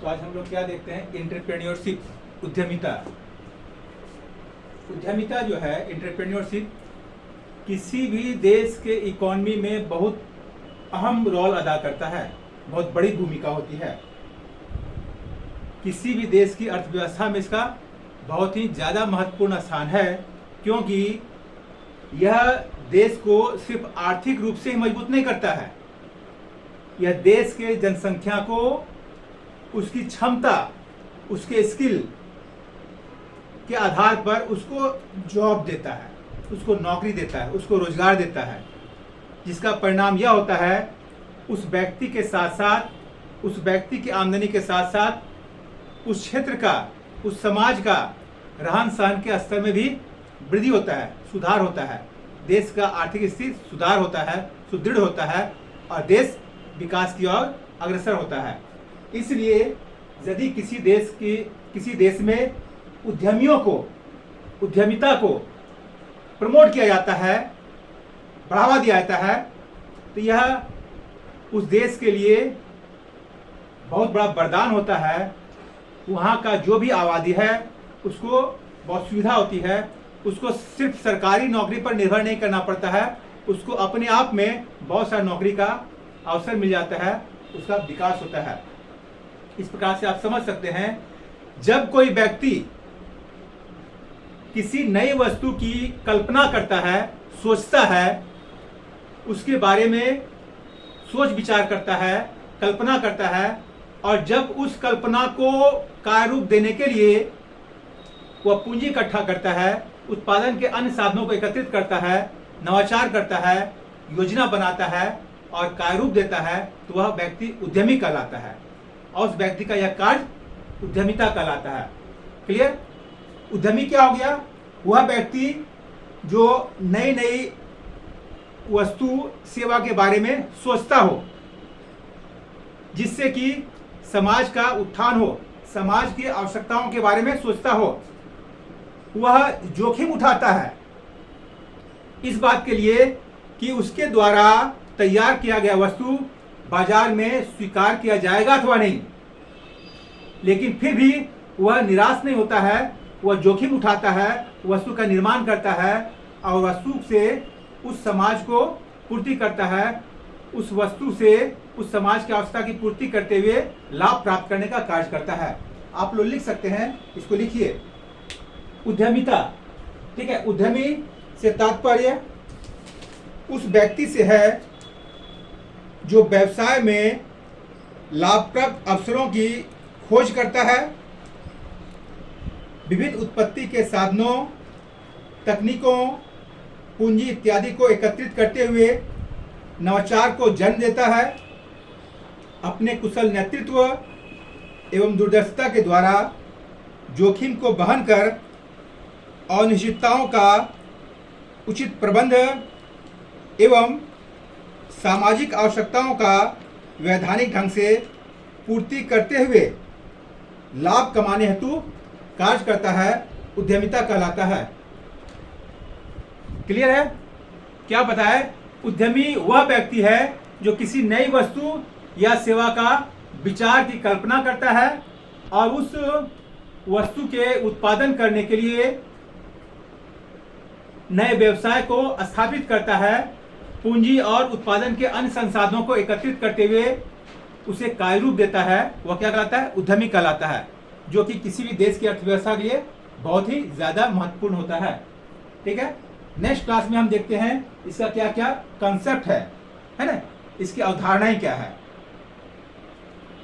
तो आज हम लोग क्या देखते हैं, एंटरप्रेन्योरशिप, उद्यमिता। उद्यमिता जो है, एंटरप्रेन्योरशिप, किसी भी देश के इकोनॉमी में बहुत अहम रोल अदा करता है, बहुत बड़ी भूमिका होती है। किसी भी देश की अर्थव्यवस्था में इसका बहुत ही ज़्यादा महत्वपूर्ण स्थान है, क्योंकि यह देश को सिर्फ आर्थिक रूप से ही मजबूत नहीं करता है, यह देश के जनसंख्या को उसकी क्षमता, उसके स्किल के आधार पर उसको जॉब देता है, उसको नौकरी देता है, उसको रोजगार देता है, जिसका परिणाम यह होता है उस व्यक्ति के साथ साथ, उस व्यक्ति की आमदनी के साथ साथ उस क्षेत्र का, उस समाज का रहन सहन के स्तर में भी वृद्धि होता है, सुधार होता है, देश का आर्थिक स्थिति सुधार होता है, सुदृढ़ होता है और देश विकास की ओर अग्रसर होता है। इसलिए यदि किसी देश में उद्यमियों को, उद्यमिता को प्रमोट किया जाता है, बढ़ावा दिया जाता है, तो यह उस देश के लिए बहुत बड़ा वरदान होता है। वहाँ का जो भी आबादी है उसको बहुत सुविधा होती है, उसको सिर्फ सरकारी नौकरी पर निर्भर नहीं करना पड़ता है, उसको अपने आप में बहुत सारी नौकरी का अवसर मिल जाता है, उसका विकास होता है। इस प्रकार से आप समझ सकते हैं, जब कोई व्यक्ति किसी नई वस्तु की कल्पना करता है, सोचता है, उसके बारे में सोच विचार करता है, कल्पना करता है, और जब उस कल्पना को कार्य रूप देने के लिए वह पूंजी इकट्ठा करता है, उत्पादन के अन्य साधनों को एकत्रित करता है, नवाचार करता है, योजना बनाता है और कार्य रूप देता है, तो वह व्यक्ति उद्यमी कहलाता है और उस व्यक्ति का यह कार्य उद्यमिता कहलाता है। क्लियर? उद्यमी क्या हो गया? वह व्यक्ति जो नई नई वस्तु सेवा के बारे में सोचता हो, जिससे कि समाज का उत्थान हो, समाज की आवश्यकताओं के बारे में सोचता हो, वह जोखिम उठाता है इस बात के लिए कि उसके द्वारा तैयार किया गया वस्तु बाजार में स्वीकार किया जाएगा अथवा नहीं। लेकिन फिर भी वह निराश नहीं होता है, वह जोखिम उठाता है, वस्तु का निर्माण करता है और वस्तु से उस समाज को पूर्ति करता है, उस वस्तु से उस समाज की आवश्यकता की पूर्ति करते हुए लाभ प्राप्त करने का कार्य करता है। आप लोग लिख सकते हैं, इसको लिखिए, उद्यमिता। ठीक है, उद्यमी से तात्पर्य उस व्यक्ति से है जो व्यवसाय में लाभप्रद अवसरों की खोज करता है, विविध उत्पत्ति के साधनों, तकनीकों, पूंजी इत्यादि को एकत्रित करते हुए नवाचार को जन्म देता है, अपने कुशल नेतृत्व एवं दूरदर्शिता के द्वारा जोखिम को वहन कर अनिश्चितताओं का उचित प्रबंध एवं सामाजिक आवश्यकताओं का वैधानिक ढंग से पूर्ति करते हुए लाभ कमाने हेतु कार्य करता है, उद्यमिता कहलाता है। क्लियर है? क्या बताए? उद्यमी वह व्यक्ति है जो किसी नई वस्तु या सेवा का विचार की कल्पना करता है और उस वस्तु के उत्पादन करने के लिए नए व्यवसाय को स्थापित करता है, पूंजी और उत्पादन के अन्य संसाधनों को एकत्रित करते हुए उसे कार्य रूप देता है। वह क्या कहलाता है? उद्यमी कहलाता है, जो कि किसी भी देश की अर्थव्यवस्था के लिए बहुत ही ज्यादा महत्वपूर्ण होता है। ठीक है, नेक्स्ट क्लास में हम देखते हैं इसका क्या क्या कंसेप्ट है ना, इसकी अवधारणाएं क्या है।